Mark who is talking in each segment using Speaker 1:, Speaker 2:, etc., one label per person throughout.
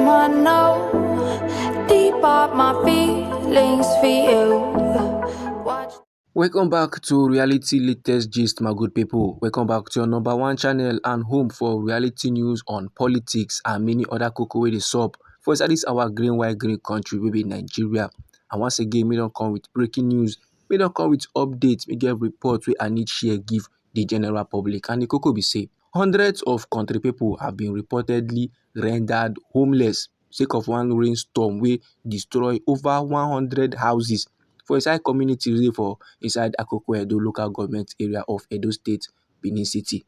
Speaker 1: I know deep up my feelings for you.
Speaker 2: Welcome back to Reality Latest Gist, my good people. Welcome back to your number one channel and home for reality news on politics and many other cocoa wey dey sup for inside this our green country wey be Nigeria. And once again, we don't come with breaking news, we don't come with updates, we get reports wey I need share give the general public. And the cocoa be say hundreds of country people have been reportedly rendered homeless sake of one rainstorm wey destroy over 100 houses for inside communities wey for inside Cessä local government area of Edo State, Benin City.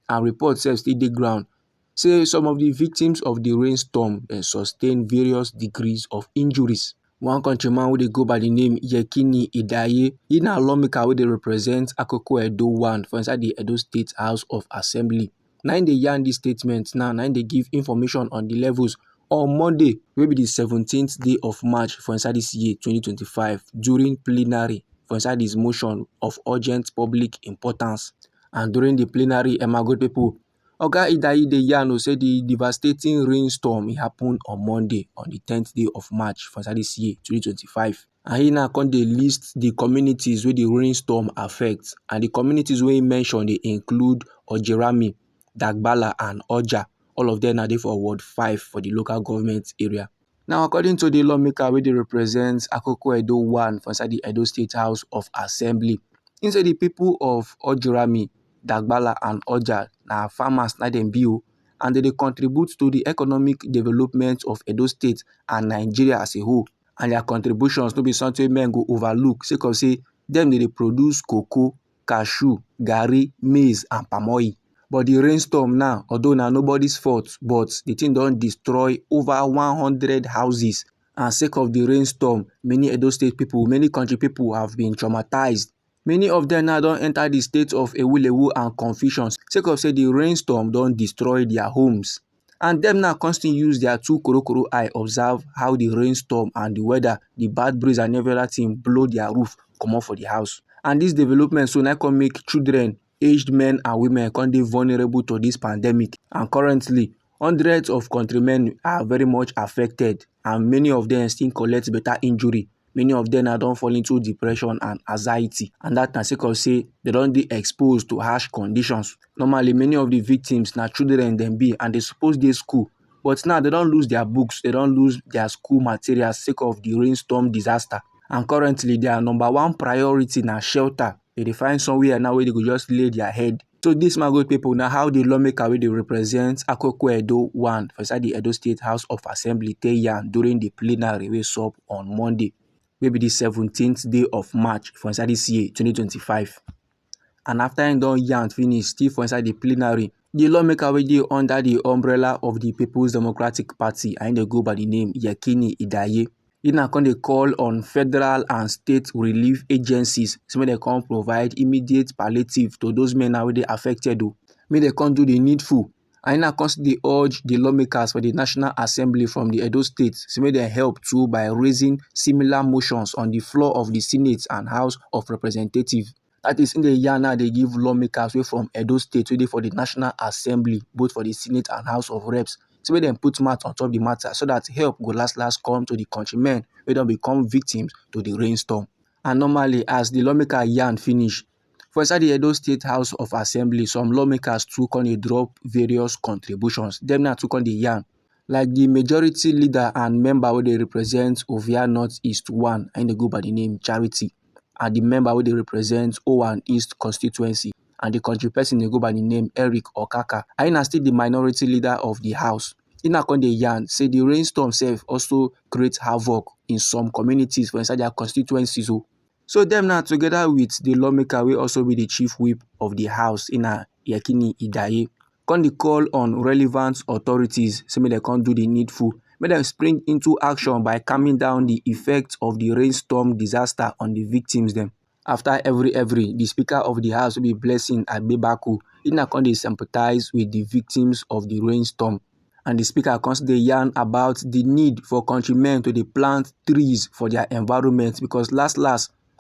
Speaker 2: And reports sef still dey ground say some of the victims of the rainstorm sustain various degrees of injuries. One countryman wey dey go by the name Cessä Y0UT, he na lawmaker wey dey represent Edo 1 for inside the Edo State House of Assembly. Na im dey yarn dis statement now, na im dey give information on the levels on Monday wey be the 17th day of March for inside this year 2025 during plenary for inside his motion of urgent public importance. And during the plenary, my good people, Oga Y0UT dey yarn say the devastating rainstorm happened on Monday on the 10th day of March for inside this year 2025. And he now come dey list the communities where the rainstorm affects, and the communities wey he mention they include Ojerami, Dagbala and Oja. All of them are there for Ward 5 for the local government area. Now, according to the lawmaker wey dey represent Edo 1 for inside the Edo State House of Assembly, he say the people of Ojerami, Dagbala and Oja na farmers na dem be o, and they contribute to the economic development of Edo State and Nigeria as a whole. And their contributions no be something men go overlook sake of say dem dey produce cocoa, cashew, garri, maize and palm oil. But the rainstorm now, although na nobody's fault, but the thing don destroy over 100 houses. And sake of the rainstorm, many Edo State people, many country people have been traumatized. Many of them now don enter the state of ewulewu and confusion sake of say the rainstorm don destroy their homes. And them now constantly use their two korokoro eye observe how the rainstorm and the weather, the bad breeze and every other thing blow their roof comot for the house. And this development so now can make children, aged men and women can be vulnerable to this pandemic. And currently, hundreds of countrymen are very much affected, and many of them still collect better injury. Many of them now don't fall into depression and anxiety, and that na sake of say they don't be exposed to harsh conditions. Normally, many of the victims na children them be, and they suppose dey school, but now they don't lose their books, they don't lose their school materials sake of the rainstorm disaster. And currently, their number one priority na shelter. They find somewhere now where they could just lay their head. So this, my good people, now how the lawmaker wey dey represent Edo 1 for inside the Edo State House of Assembly take yarn during the plenary wey sup on Monday, maybe the 17th day of March for inside this year 2025. And after him don yarn finish, still for inside the plenary, the lawmaker wey dey under the umbrella of the People's Democratic Party, and they go by the name Cessä Y0UT. He now come dey call on federal and state relief agencies so make they come provide immediate palliative to those men now wey dey affected. Make they come do the needful. And he now constantly urge the lawmakers for the National Assembly from the Edo State so make they help too by raising similar motions on the floor of the Senate and House of Representatives. That is in the year now they give lawmakers way from Edo State today for the National Assembly, both for the Senate and House of Reps. So we then put mouth on top of the matter so that help go last come to the countrymen who don't become victims to the rainstorm. And normally, as the lawmaker yarn finish, for inside the Edo State House of Assembly, some lawmakers too can drop various contributions. Them now took on the yarn. Like the majority leader and member who they represent Ovia North East 1, and they go by the name Cessä Y0UT, and the member who they represent O1 East constituency, and the country person they go by the name Eric Okaka. I na still the minority leader of the house. In a con the yarn say the rainstorm self also create havoc in some communities for inside their constituencies. So them now together with the lawmaker will also be the chief whip of the house in a Cessä Y0UT. Can they call on relevant authorities so may they can do the needful. May them spring into action by calming down the effects of the rainstorm disaster on the victims them. After every, the Speaker of the House will be blessing Agbebaku. He now can sympathize with the victims of the rainstorm. And the Speaker constantly yarn about the need for countrymen to plant trees for their environment, because last,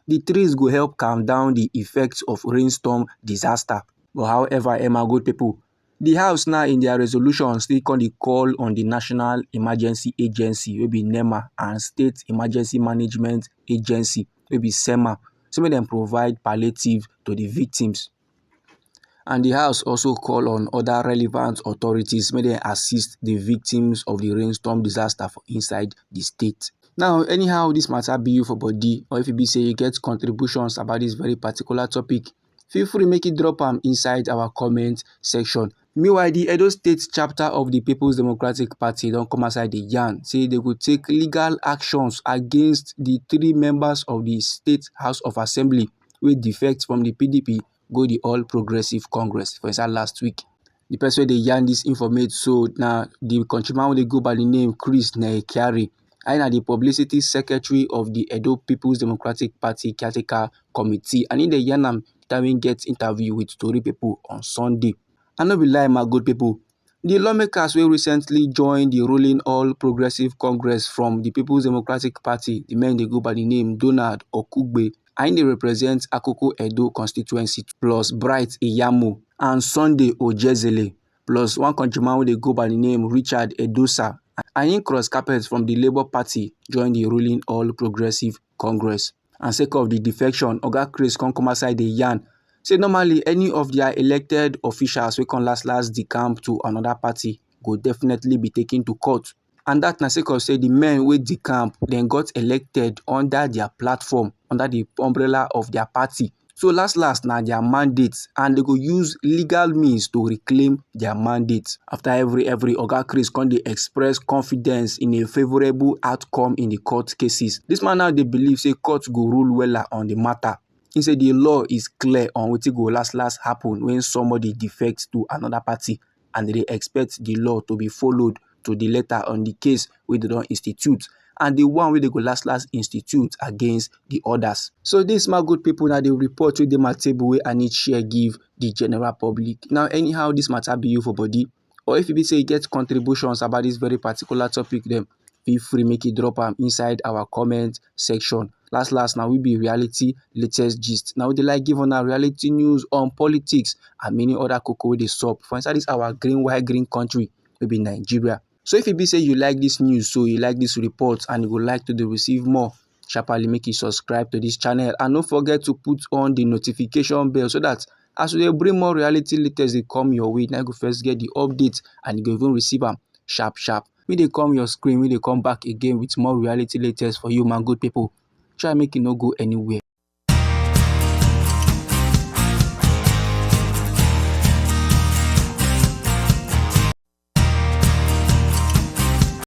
Speaker 2: the trees go help calm down the effects of rainstorm disaster. But however, my good people, The House now in their resolution still con dey call on the National Emergency Agency wey be NEMA and State Emergency Management Agency wey be SEMA say make dem provide palliative to the victims. And the House also call on other relevant authorities make dem assist the victims of the rainstorm disaster for inside the state. Now, anyhow this matter be you for body, or if e be say you get contributions about this very particular topic, feel free make you drop am inside our comment section. Meanwhile, the Edo State chapter of the People's Democratic Party don come outside dey yarn say they go take legal actions against the 3 members of the State House of Assembly wey defect from the PDP go the All Progressive Congress for inside last week. The person wey dey yarn this informate so na the countryman wey dey go by the name Chris Nekiare. I na the publicity secretary of the Edo People's Democratic Party caretaker committee, and in dey yarn am time wey get interview with tori people on Sunday. I no be lie, my good people. The lawmakers wey recently joined the ruling All Progressive Congress from the People's Democratic Party, the men dey go by the name Donald Okugbe, and they represent Akoko Edo constituency, plus Bright Iyamo and Sunday Ojezele, plus one countryman wey dey go by the name Richard Edosa, and him cross carpet from the Labour Party join the ruling All Progressive Congress. And sake of the defection, Oga Chris come outside dey yarn say normally any of their elected officials wey come last decamp to another party go definitely be taken to court. And that na sake of say the men wey decamp then got elected under their platform, under the umbrella of their party. So last na their mandates, and they go use legal means to reclaim their mandates. After every Oga Chris come dey express confidence in a favourable outcome in the court cases. This man now dey believe say court go rule wella on the matter. He say the law is clear on wetin go last happen when somebody defects to another party, and they expect the law to be followed to the letter on the case wey they don institute, and the one wey they go last institute against the others. So this, my good people, na the report wey dey my table wey I need share give the general public. Now anyhow this matter be you for body, or if you be say you get contributions about this very particular topic, then feel free make you drop am inside our comment section. Last now we be reality latest gist. Now we dey like give una reality news on politics and many other koko wey dey sup for inside this our green country wey be Nigeria. So if you be say you like this news, so you like this report, and you would like to receive more, sharply make you subscribe to this channel, and don't forget to put on the notification bell so that as we bring more reality latest they come your way, now you go first get the updates and you go even receive them sharp. When they come your screen, when they come back again with more reality latest for you, my good people. Try make it no go anywhere.